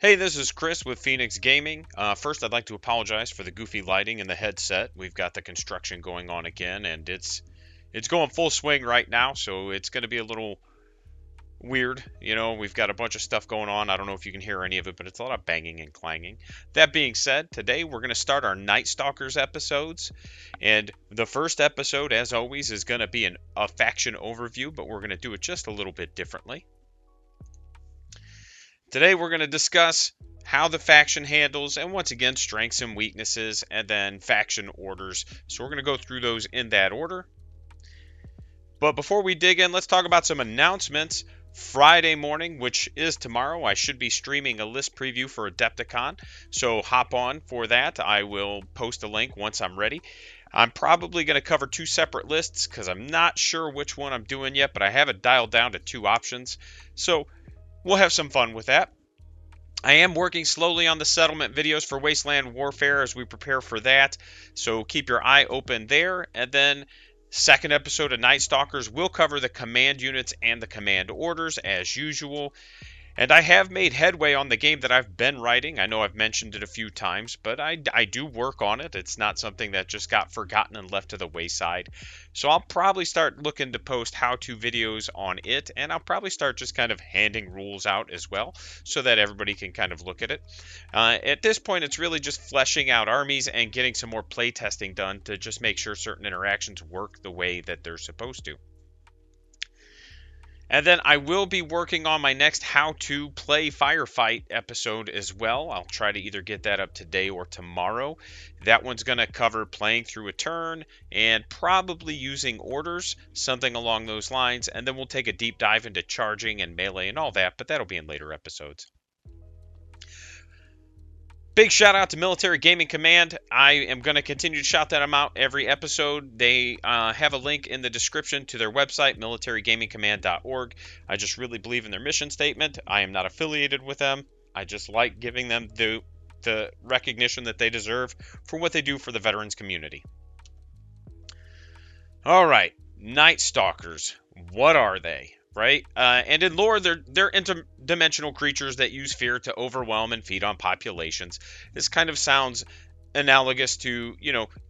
Hey, this is Chris with Phoenix Gaming. First, I'd like to apologize for the goofy lighting in the headset. We've got the construction going on again, and it's going full swing right now, so it's going to be a little weird. We've got a bunch of stuff going on. I don't know if you can hear any of it, but it's a lot of banging and clanging. That being said, today we're going to start our Nightstalkers episodes, and the first episode, as always, is going to be a faction overview, but we're going to do it just a little bit differently. Today we're going to discuss how the faction handles, and once again, strengths and weaknesses, and then faction orders. So we're going to go through those in that order. But before we dig in, let's talk about some announcements. Friday morning, which is tomorrow, I should be streaming a list preview for Adepticon. So hop on for that. I will post a link once I'm ready. I'm probably going to cover two separate lists because I'm not sure which one I'm doing yet, but I have it dialed down to two options. So we'll have some fun with that. I am working slowly on the settlement videos for Wasteland Warfare as we prepare for that, so keep your eye open there. And then second episode of Nightstalkers will cover the command units and the command orders as usual. And I have made headway on the game that I've been writing. I know I've mentioned it a few times, but I do work on it. It's not something that just got forgotten and left to the wayside. So I'll probably start looking to post how-to videos on it, and I'll probably start just kind of handing rules out as well so that everybody can kind of look at it. At this point, it's really just fleshing out armies and getting some more playtesting done to just make sure certain interactions work the way that they're supposed to. And then I will be working on my next how to play Firefight episode as well. I'll try to either get that up today or tomorrow. That one's going to cover playing through a turn and probably using orders, something along those lines. And then we'll take a deep dive into charging and melee and all that, but that'll be in later episodes. Big shout out to Military Gaming Command. I am going to continue to shout them out every episode. They have a link in the description to their website, militarygamingcommand.org. I just really believe in their mission statement. I am not affiliated with them. I just like giving them the recognition that they deserve for what they do for the veterans community. All right, Nightstalkers. What are they? Right? And in lore, they're interdimensional creatures that use fear to overwhelm and feed on populations. This kind of sounds analogous to,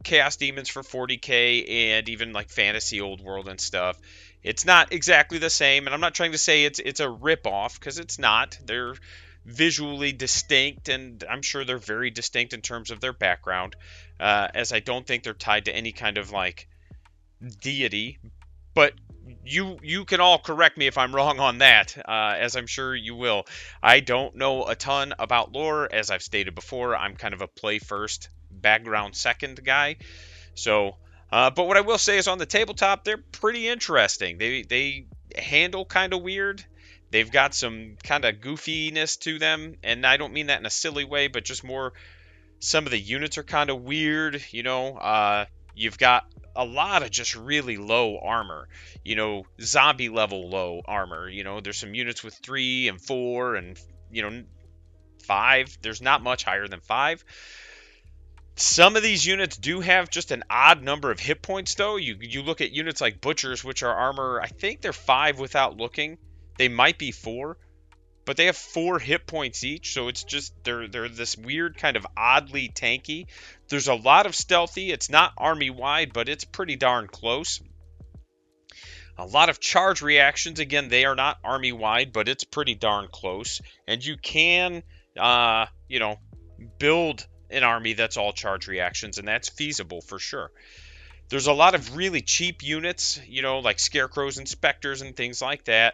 Chaos Demons for 40k and even like Fantasy Old World and stuff. It's not exactly the same, and I'm not trying to say it's a ripoff, because it's not. They're visually distinct, and I'm sure they're very distinct in terms of their background, as I don't think they're tied to any kind of like deity. But you can all correct me if I'm wrong on that, as I'm sure you will. I don't know a ton about lore. As I've stated before, I'm kind of a play first, background second guy. So, but what I will say is on the tabletop, they're pretty interesting. They handle kind of weird. They've got some kind of goofiness to them, and I don't mean that in a silly way, but just more, some of the units are kind of weird, You've got a lot of just really low armor, zombie level low armor. There's some units with 3 and 4 and, 5. There's not much higher than 5. Some of these units do have just an odd number of hit points, though. You look at units like Butchers, which are armor, I think they're 5 without looking. They might be 4. But they have 4 hit points each, so it's just they're this weird kind of oddly tanky. There's a lot of stealthy. It's not army-wide, but it's pretty darn close. A lot of charge reactions. Again, they are not army-wide, but it's pretty darn close. And you can, build an army that's all charge reactions, and that's feasible for sure. There's a lot of really cheap units, like Scarecrows and Spectres and things like that.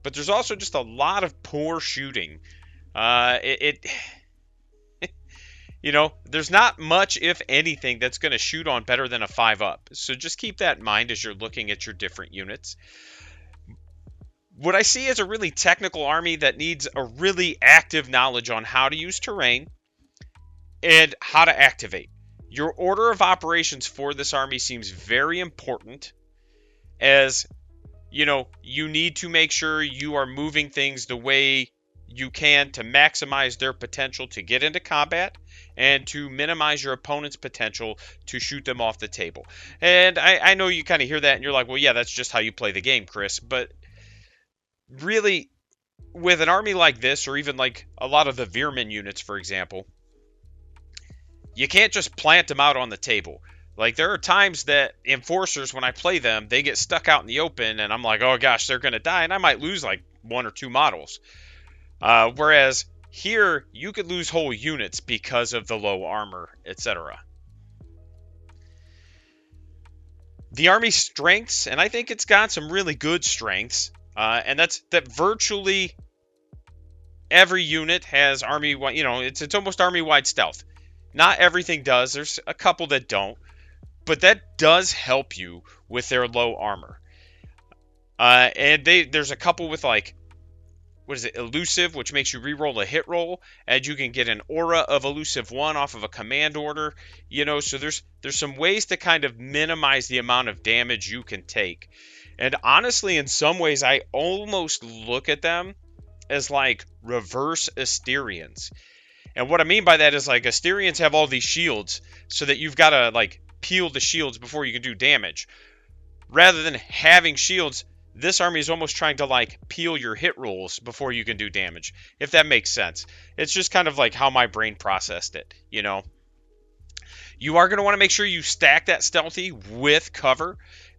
But there's also just a lot of poor shooting. There's not much, if anything, that's going to shoot on better than a 5-up. So just keep that in mind as you're looking at your different units. What I see is a really technical army that needs a really active knowledge on how to use terrain and how to activate. Your order of operations for this army seems very important, as you need to make sure you are moving things the way you can to maximize their potential to get into combat and to minimize your opponent's potential to shoot them off the table. And I know you kind of hear that and you're like, well, yeah, that's just how you play the game, Chris. But really, with an army like this, or even like a lot of the Veerman units, for example, you can't just plant them out on the table. Like, there are times that enforcers, when I play them, they get stuck out in the open, and I'm like, oh gosh, they're going to die, and I might lose like 1 or 2 models. Whereas here, you could lose whole units because of the low armor, etc. The army's strengths, and I think it's got some really good strengths, and that's that virtually every unit has army, it's almost army-wide stealth. Not everything does. There's a couple that don't, but that does help you with their low armor. And there's a couple with like, what is it, elusive, which makes you reroll a hit roll, and you can get an aura of elusive 1 off of a command order. So there's some ways to kind of minimize the amount of damage you can take. And honestly, in some ways, I almost look at them as like reverse Asterians. And what I mean by that is, like, Asterians have all these shields, so that you've got to like peel the shields before you can do damage. Rather than having shields, this army is almost trying to like peel your hit rolls before you can do damage, if that makes sense. It's just kind of like how my brain processed it, You are going to want to make sure you stack that stealthy with cover,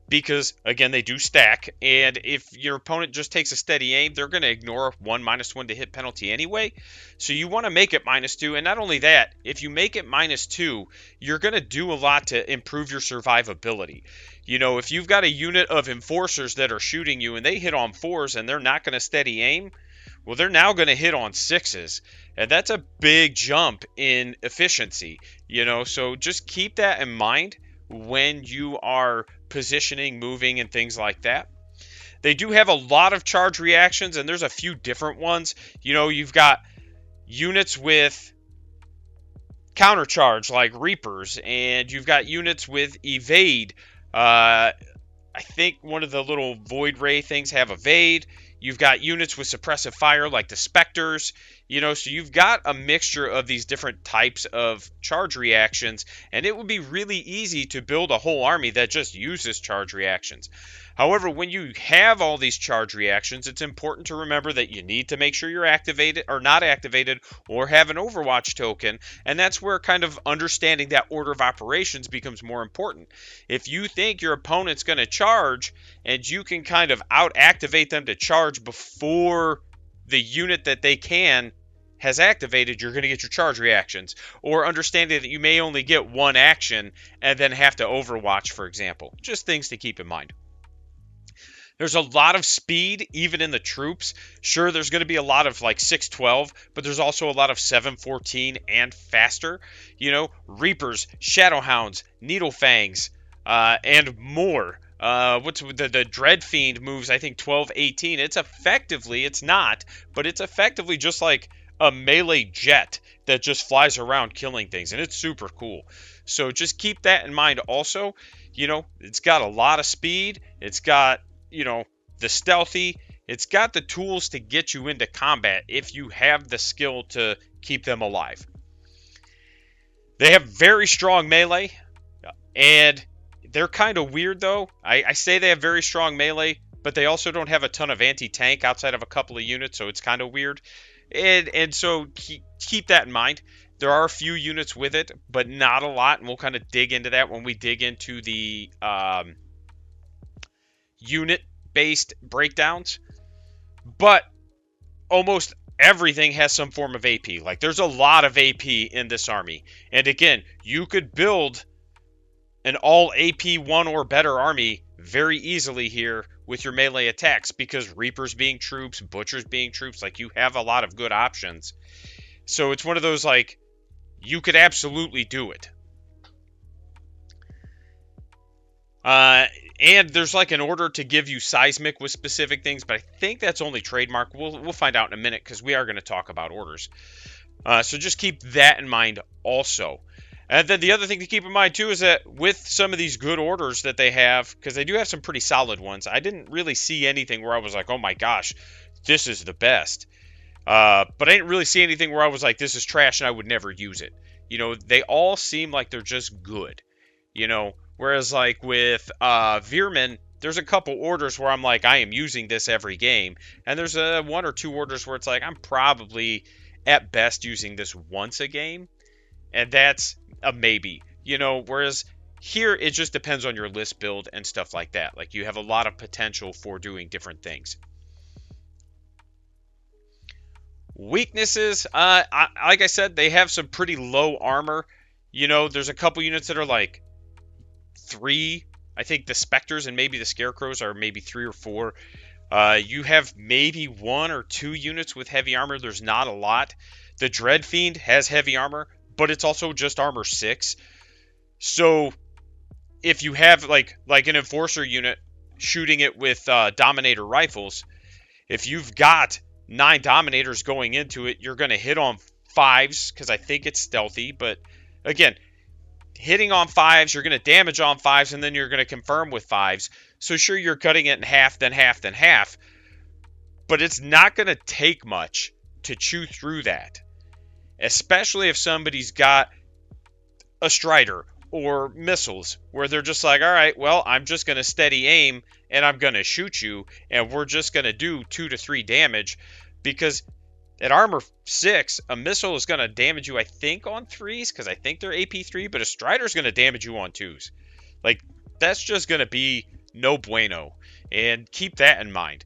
because, again, they do stack, and if your opponent just takes a steady aim, they're going to ignore 1 -1 to hit penalty anyway. So you want to make it -2, and not only that, if you make it -2, you're going to do a lot to improve your survivability. If you've got a unit of enforcers that are shooting you, and they hit on 4s, and they're not going to steady aim, well, they're now going to hit on 6s, and that's a big jump in efficiency, so just keep that in mind when you are positioning, moving, and things like that. They do have a lot of charge reactions, and there's a few different ones. You've got units with countercharge like Reapers, and you've got units with evade. I think one of the little Void Ray things have evade. You've got units with suppressive fire like the Spectres, so you've got a mixture of these different types of charge reactions, and it would be really easy to build a whole army that just uses charge reactions. However, when you have all these charge reactions, it's important to remember that you need to make sure you're activated or not activated or have an Overwatch token, and that's where kind of understanding that order of operations becomes more important. If you think your opponent's going to charge and you can kind of out-activate them to charge before the unit that they can has activated, you're going to get your charge reactions. Or understanding that you may only get one action and then have to Overwatch, for example. Just things to keep in mind. There's a lot of speed, even in the troops. Sure, there's going to be a lot of like 612, but there's also a lot of 714 and faster. Reapers, Shadowhounds, Needlefangs, and more. What's the Dread Fiend moves, I think, 1218. It's effectively just like a melee jet that just flies around killing things, and it's super cool. So just keep that in mind also. It's got a lot of speed. It's got, the stealthy. It's got the tools to get you into combat if you have the skill to keep them alive. They have very strong melee, and they're kind of weird, though. I say they have very strong melee, but they also don't have a ton of anti-tank outside of a couple of units, so it's kind of weird. And so keep that in mind. There are a few units with it, but not a lot, and we'll kind of dig into that when we dig into the unit-based breakdowns. But almost everything has some form of AP. Like, there's a lot of AP in this army. And again, you could build an all AP 1 or better army very easily here with your melee attacks, because Reapers being troops, Butchers being troops, like, you have a lot of good options. So it's one of those, like, you could absolutely do it. And there's like an order to give you seismic with specific things, but I think that's only trademark. We'll find out in a minute, because we are going to talk about orders. So just keep that in mind also. And then the other thing to keep in mind, too, is that with some of these good orders that they have, because they do have some pretty solid ones, I didn't really see anything where I was like, oh my gosh, this is the best. But I didn't really see anything where I was like, this is trash and I would never use it. They all seem like they're just good. Whereas like with Veerman, there's a couple orders where I'm like, I am using this every game, and there's one or two orders where it's like I'm probably at best using this once a game, and that's a maybe. Whereas here it just depends on your list build and stuff like that. Like you have a lot of potential for doing different things. Weaknesses, like I said, they have some pretty low armor. There's a couple units that are like 3. I think the Spectres and maybe the Scarecrows are maybe 3 or 4. You have maybe 1 or 2 units with heavy armor. There's not a lot. The Dread Fiend has heavy armor, but it's also just armor 6. So if you have like an Enforcer unit shooting it with Dominator rifles, if you've got 9 Dominators going into it, you're going to hit on 5s because I think it's stealthy. But again, hitting on 5s, you're going to damage on 5s, and then you're going to confirm with 5s. So sure, you're cutting it in half, then half, then half. But it's not going to take much to chew through that. Especially if somebody's got a Strider or missiles where they're just like, all right, well, I'm just going to steady aim and I'm going to shoot you, and we're just going to do 2 to 3 damage, because at armor 6, a missile is going to damage you, I think, on 3s, because I think they're AP 3, but a Strider is going to damage you on 2s. Like, that's just going to be no bueno, and keep that in mind.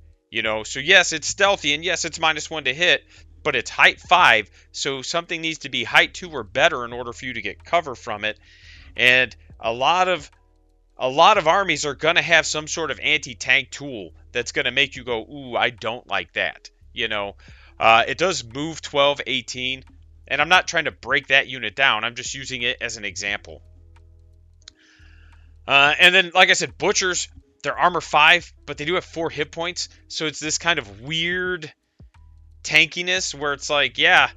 So yes, it's stealthy, and yes, it's -1 to hit, but it's height 5, so something needs to be height 2 or better in order for you to get cover from it. And a lot of armies are going to have some sort of anti-tank tool that's going to make you go, ooh, I don't like that. It does move 12, 18, and I'm not trying to break that unit down. I'm just using it as an example. And then, like I said, Butchers, they're armor 5, but they do have 4 hit points. So it's this kind of weird tankiness where it's like, yeah,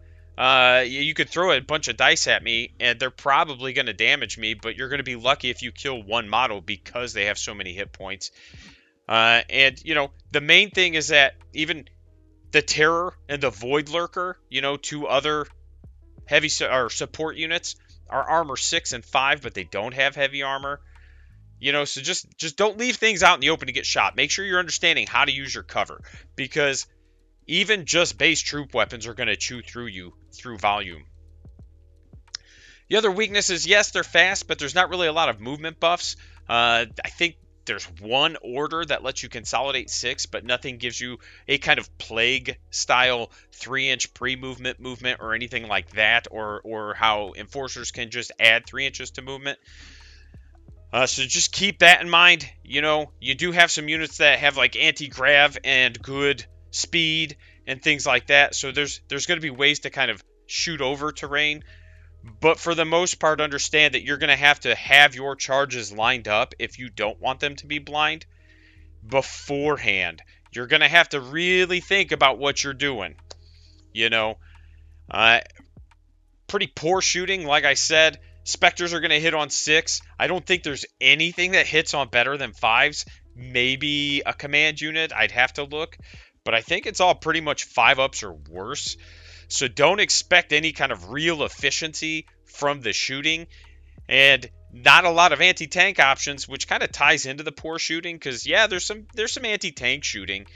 you could throw a bunch of dice at me, and they're probably going to damage me, but you're going to be lucky if you kill one model because they have so many hit points. And, the main thing is that even the Terror and the Void Lurker, 2 other heavy or support units, are armor 6 and 5, but they don't have heavy armor. So just don't leave things out in the open to get shot. Make sure you're understanding how to use your cover, because even just base troop weapons are going to chew through you through volume. The other weakness is, yes, they're fast, but there's not really a lot of movement buffs. I think there's one order that lets you consolidate 6, but nothing gives you a kind of plague style 3-inch pre-movement movement or anything like that, or how enforcers can just add 3 inches to movement. So just keep that in mind. You do have some units that have like anti-grav and good speed and things like that. So there's going to be ways to kind of shoot over terrain. But for the most part, understand that you're going to have your charges lined up if you don't want them to be blind beforehand. You're going to have to really think about what you're doing. Pretty poor shooting, like I said. Spectres are going to hit on 6. I don't think there's anything that hits on better than 5s. Maybe a command unit. I'd have to look. But I think it's all pretty much 5-ups or worse. So don't expect any kind of real efficiency from the shooting. And not a lot of anti-tank options, which kind of ties into the poor shooting. Because, yeah, there's some anti-tank shooting.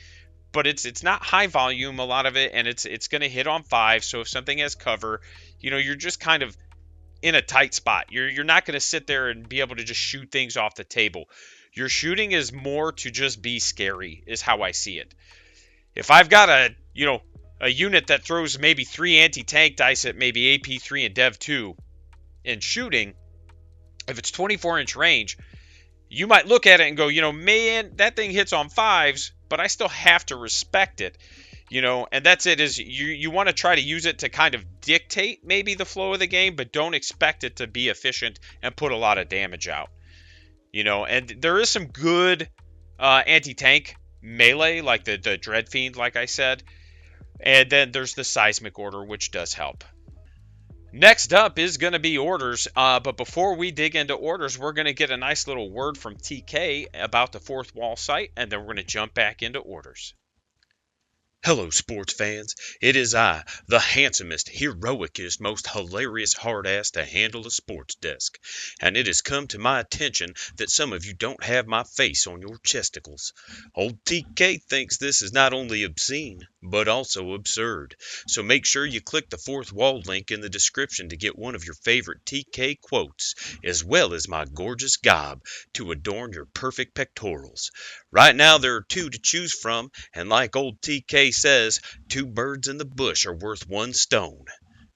But it's not high volume, a lot of it. And it's going to hit on 5. So if something has cover, you're just kind of in a tight spot. You're not going to sit there and be able to just shoot things off the table. Your shooting is more to just be scary, is how I see it. If I've got a unit that throws maybe 3 anti-tank dice at maybe AP 3 and Dev 2 in shooting, if it's 24-inch range, you might look at it and go, man, that thing hits on 5s, but I still have to respect it. And that's it, is you want to try to use it to kind of dictate maybe the flow of the game, but don't expect it to be efficient and put a lot of damage out. And there is some good anti-tank melee, like the Dread Fiend, like I said. And then there's the Seismic Order, which does help. Next up is going to be orders, but before we dig into orders, we're going to get a nice little word from TK about the Fourth Wall site, and then we're going to jump back into orders. Hello, sports fans. It is I, the handsomest, heroicest, most hilarious hard ass to handle a sports desk. And it has come to my attention that some of you don't have my face on your chesticles. Old TK thinks this is not only obscene, but also absurd. So make sure you click the fourth wall link in the description to get one of your favorite TK quotes, as well as my gorgeous gob to adorn your perfect pectorals. Right now, there are two to choose from, and like old TK says, two birds in the bush are worth one stone.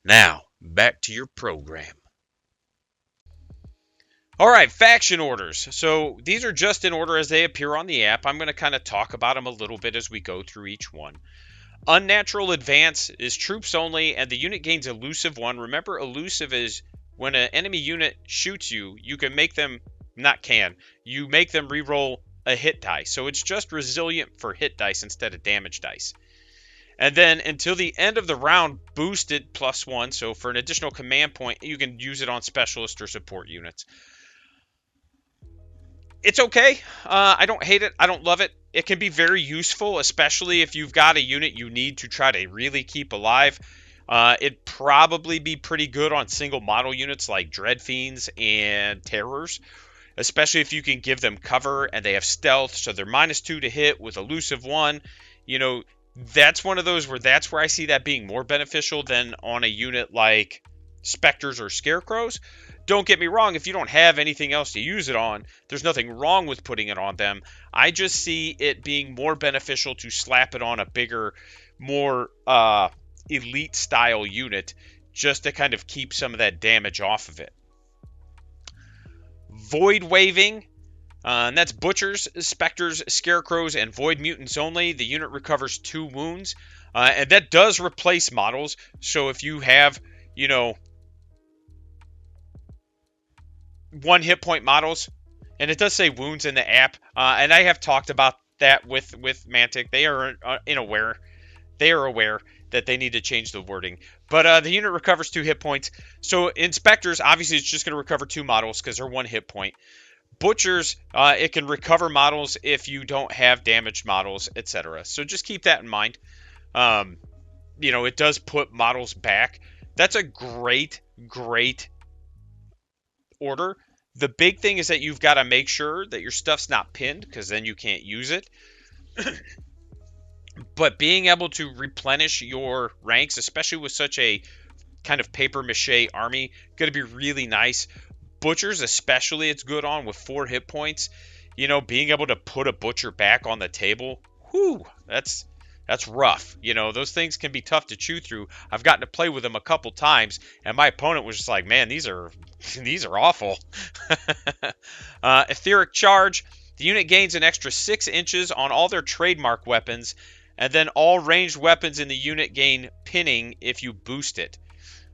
Now, back to your program. All right, faction orders. So these are just in order as they appear on the app. I'm going to kind of talk about them a little bit as we go through each one. Unnatural advance is troops only, and the unit gains elusive 1. Remember, elusive is when an enemy unit shoots you, you can make them, you make them reroll a hit dice. So it's just resilient for hit dice instead of damage dice. And then until the end of the round, boosted +1. So for an additional command point, you can use it on specialist or support units. It's okay. I don't hate it. I don't love it. It can be very useful, especially if you've got a unit you need to try to really keep alive. It'd probably be pretty good on single model units like Dread Fiends and Terrors, especially if you can give them cover and they have stealth, so they're -2 to hit with elusive 1. You know, that's one of those that's where I see that being more beneficial than on a unit like Spectres or Scarecrows. Don't get me wrong, if you don't have anything else to use it on, there's nothing wrong with putting it on them. I just see it being more beneficial to slap it on a bigger, more elite style unit just to kind of keep some of that damage off of it. Void Waving, and that's Butchers, Spectres, Scarecrows, and Void Mutants only. The unit recovers 2 wounds, and that does replace models. So if you have, 1 hit point models, and it does say wounds in the app, and I have talked about that with Mantic. They are aware that they need to change the wording. But the unit recovers 2 hit points. So in Spectres, obviously it's just going to recover 2 models because they're 1 hit point. Butchers, it can recover models if you don't have damaged models, etc. So just keep that in mind. It does put models back. That's a great order. The big thing is that you've got to make sure that your stuff's not pinned, because then you can't use it. But being able to replenish your ranks, especially with such a kind of paper mache army, going to be really nice. Butchers especially, it's good on with 4 hit points. Being able to put a butcher back on the table, that's rough. Those things can be tough to chew through. I've gotten to play with them a couple times, and my opponent was just like, man, these are awful. Etheric Charge. The unit gains an extra 6 inches on all their trademark weapons, and then all ranged weapons in the unit gain pinning if you boost it.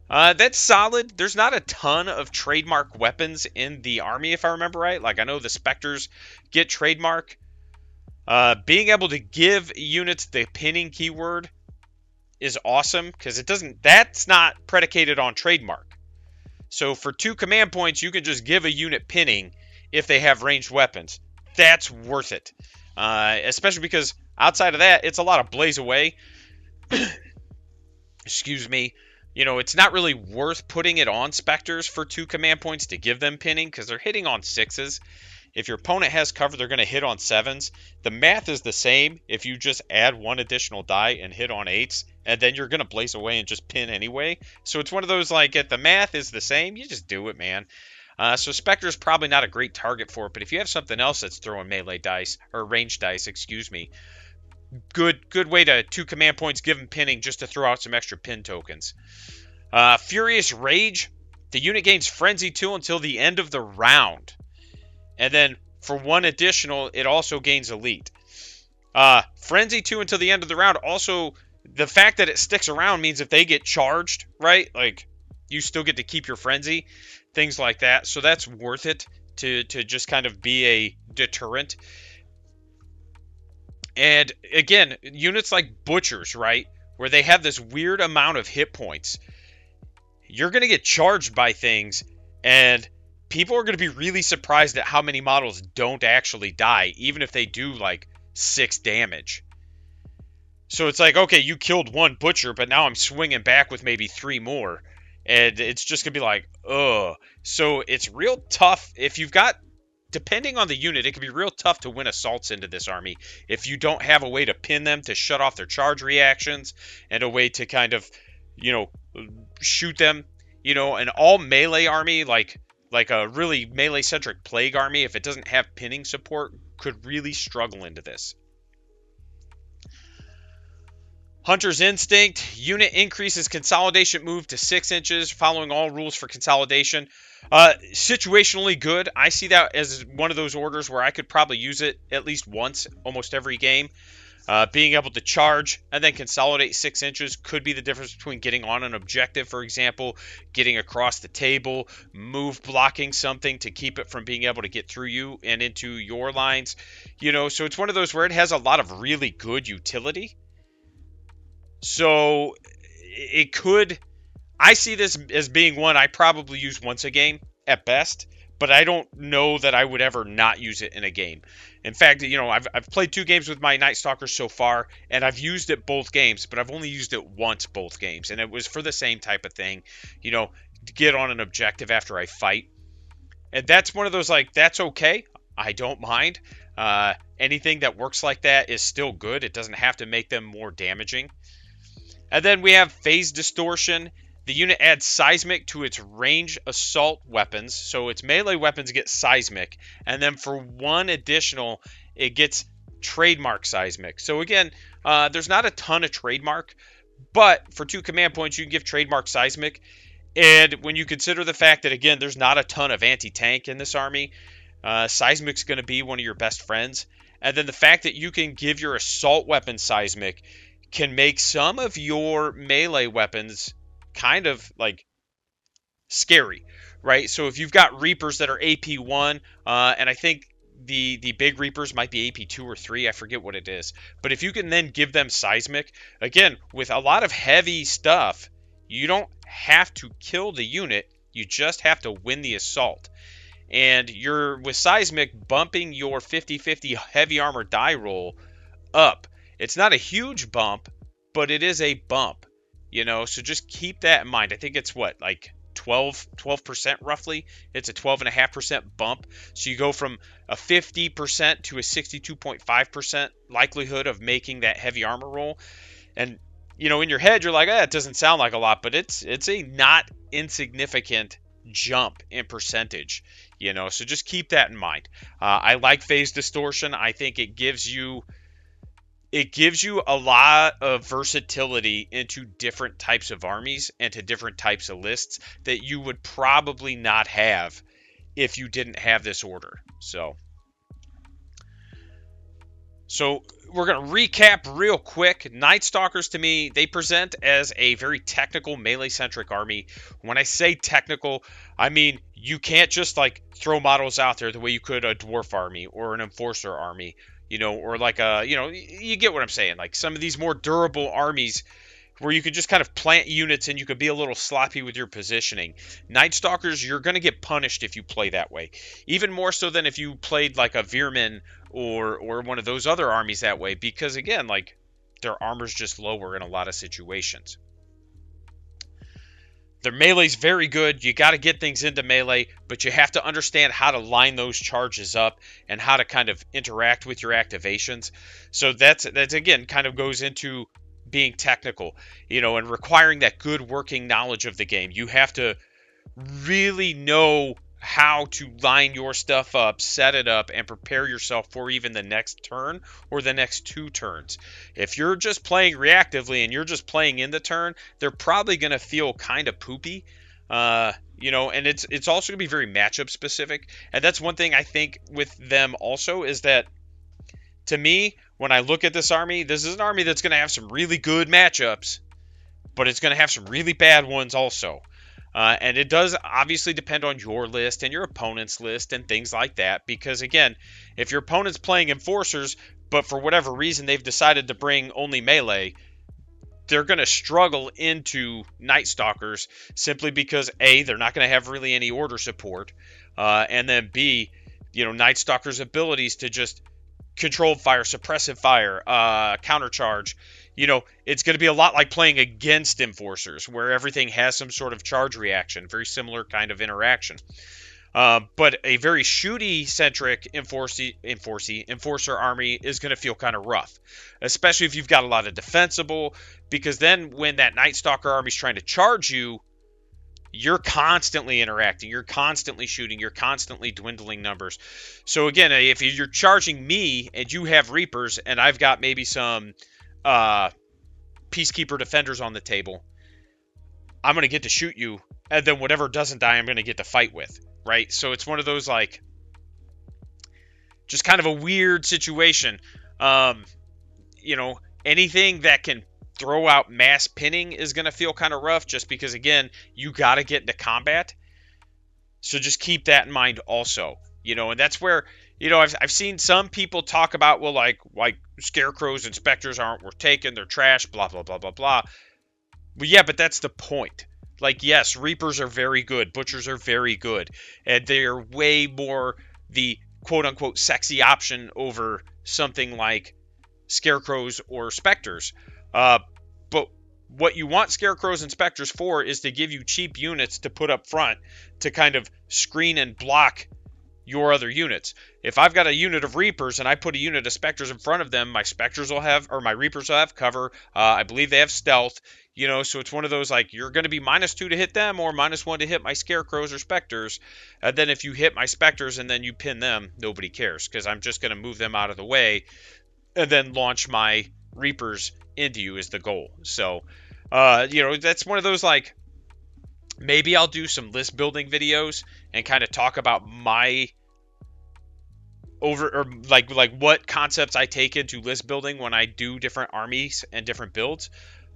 That's solid. There's not a ton of trademark weapons in the army, if I remember right. Like, I know the Spectres get trademark. Being able to give units the pinning keyword is awesome, because that's not predicated on trademark. So for 2 command points, you can just give a unit pinning if they have ranged weapons. That's worth it. Especially because outside of that, it's a lot of blaze away. Excuse me. It's not really worth putting it on Spectres for 2 command points to give them pinning, because they're hitting on 6s. If your opponent has cover, they're going to hit on 7s. The math is the same if you just add 1 additional die and hit on 8s, and then you're going to blaze away and just pin anyway. So it's one of those, like, if the math is the same, you just do it, man. So Spectre is probably not a great target for it, but if you have something else that's throwing melee dice, or ranged dice, good way to 2 command points, give them pinning just to throw out some extra pin tokens. Furious Rage. The unit gains Frenzy 2 until the end of the round. And then for 1 additional, it also gains Elite. Frenzy 2 until the end of the round. Also, the fact that it sticks around means if they get charged, right? Like, you still get to keep your Frenzy. Things like that. So that's worth it to just kind of be a deterrent. And again, units like Butchers, right? Where they have this weird amount of hit points. You're going to get charged by things, and people are going to be really surprised at how many models don't actually die, even if they do like 6 damage. So it's like, okay, you killed one butcher, but now I'm swinging back with maybe three more. And it's just going to be like, ugh. So it's real tough. If you've got, depending on the unit, it can be real tough to win assaults into this army if you don't have a way to pin them to shut off their charge reactions and a way to kind of, you know, shoot them. An all melee army, like a really melee centric plague army, if it doesn't have pinning support, could really struggle into this. Hunter's Instinct. Unit increases consolidation move to 6 inches, following all rules for consolidation. Situationally good. I see that as one of those orders where I could probably use it at least once, almost every game. Being able to charge and then consolidate 6 inches could be the difference between getting on an objective, for example, getting across the table, move blocking something to keep it from being able to get through you and into your lines. So it's one of those where it has a lot of really good utility. So it could, I see this as being one I probably use once a game at best, but I don't know that I would ever not use it in a game. In fact, I've played 2 games with my Nightstalkers so far, and I've used it both games, but I've only used it once both games, and it was for the same type of thing, to get on an objective after I fight. And that's one of those, like, that's okay. I don't mind. Anything that works like that is still good. It doesn't have to make them more damaging. And then we have Phase Distortion. The unit adds Seismic to its range assault weapons. So its melee weapons get Seismic. And then for 1 additional, it gets Trademark Seismic. So again, there's not a ton of Trademark. But for 2 command points, you can give Trademark Seismic. And when you consider the fact that, again, there's not a ton of anti-tank in this army, Seismic's going to be one of your best friends. And then the fact that you can give your assault weapon Seismic can make some of your melee weapons kind of like scary, right? So if you've got Reapers that are AP1, and I think the big Reapers might be AP2 or 3, I forget what it is. But if you can then give them Seismic, again, with a lot of heavy stuff, you don't have to kill the unit, you just have to win the assault. And you're, with Seismic, bumping your 50-50 heavy armor die roll up. It's not a huge bump, but it is a bump, so just keep that in mind. I think it's like 12% roughly. It's a 12.5% bump. So you go from a 50% to a 62.5% likelihood of making that heavy armor roll. And, in your head, you're like, it doesn't sound like a lot, but it's a not insignificant jump in percentage, so just keep that in mind. I like Phase Distortion. I think it gives you a lot of versatility into different types of armies and to different types of lists that you would probably not have if you didn't have this order. So we're going to recap real quick. Nightstalkers, to me, they present as a very technical, melee-centric army. When I say technical, I mean you can't just throw models out there the way you could a dwarf army or an enforcer army. Or like you get what I'm saying. Like some of these more durable armies where you could just kind of plant units and you could be a little sloppy with your positioning. Nightstalkers, you're going to get punished if you play that way. Even more so than if you played like a Veerman or one of those other armies that way. Because again, their armor's just lower in a lot of situations. Their melee's very good. You got to get things into melee, but you have to understand how to line those charges up and how to kind of interact with your activations. So that's again kind of goes into being technical, and requiring that good working knowledge of the game. You have to really know how to line your stuff up, set it up, and prepare yourself for even the next turn or the next 2 turns. If you're just playing reactively and you're just playing in the turn, they're probably going to feel kind of poopy. And it's also going to be very matchup specific. And that's one thing I think with them also is that, to me, when I look at this army, this is an army that's going to have some really good matchups, but it's going to have some really bad ones also. And it does obviously depend on your list and your opponent's list and things like that. Because, again, if your opponent's playing enforcers, but for whatever reason they've decided to bring only melee, they're going to struggle into Nightstalkers simply because, A, they're not going to have really any order support. And then, B, Nightstalkers' abilities to just controlled fire, suppressive fire, countercharge, it's going to be a lot like playing against enforcers, where everything has some sort of charge reaction, very similar kind of interaction. But a very shooty centric enforcer army is going to feel kind of rough, especially if you've got a lot of defensible, because then when that Night Stalker army is trying to charge you, you're constantly interacting, you're constantly shooting, you're constantly dwindling numbers. So again, if you're charging me and you have Reapers and I've got maybe some Peacekeeper defenders on the table, I'm going to get to shoot you, and then whatever doesn't die, I'm going to get to fight with, right? So it's one of those, like, just kind of a weird situation. Anything that can throw out mass pinning is going to feel kind of rough, just because, again, you got to get into combat. So just keep that in mind also, and that's where, I've seen some people talk about, well, like Scarecrows and Spectres aren't worth taking, they're trash, blah, blah, blah, blah, blah. Well, yeah, but that's the point. Like, yes, Reapers are very good, Butchers are very good, and they're way more the quote-unquote sexy option over something like Scarecrows or Spectres. But what you want Scarecrows and Spectres for is to give you cheap units to put up front to kind of screen and block your other units. If I've got a unit of Reapers and I put a unit of Spectres in front of them, my Spectres will have, or my Reapers will have cover. I believe they have stealth, so it's one of those, like, you're going to be -2 to hit them or -1 to hit my Scarecrows or Spectres. And then if you hit my Spectres and then you pin them, nobody cares, because I'm just going to move them out of the way and then launch my Reapers into you is the goal. So, that's one of those, like, maybe I'll do some list building videos and kind of talk about my like what concepts I take into list building when I do different armies and different builds,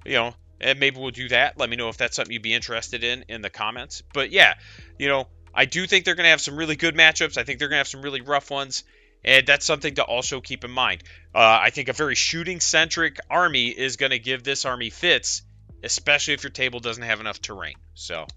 and maybe we'll do that. Let me know if that's something you'd be interested in the comments. But yeah, I do think they're going to have some really good matchups. I think they're going to have some really rough ones, and that's something to also keep in mind. I think a very shooting-centric army is going to give this army fits, especially if your table doesn't have enough terrain. So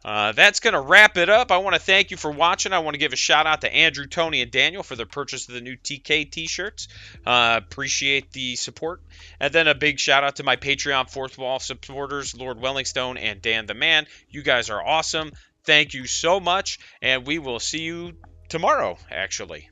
that's going to wrap it up. I want to thank you for watching. I want to give a shout out to Andrew, Tony, and Daniel for the purchase of the new TK t-shirts. Appreciate the support. And then a big shout out to my Patreon Fourth Wall supporters, Lord Wellingstone and Dan the Man. You guys are awesome. Thank you so much, and we will see you tomorrow, actually.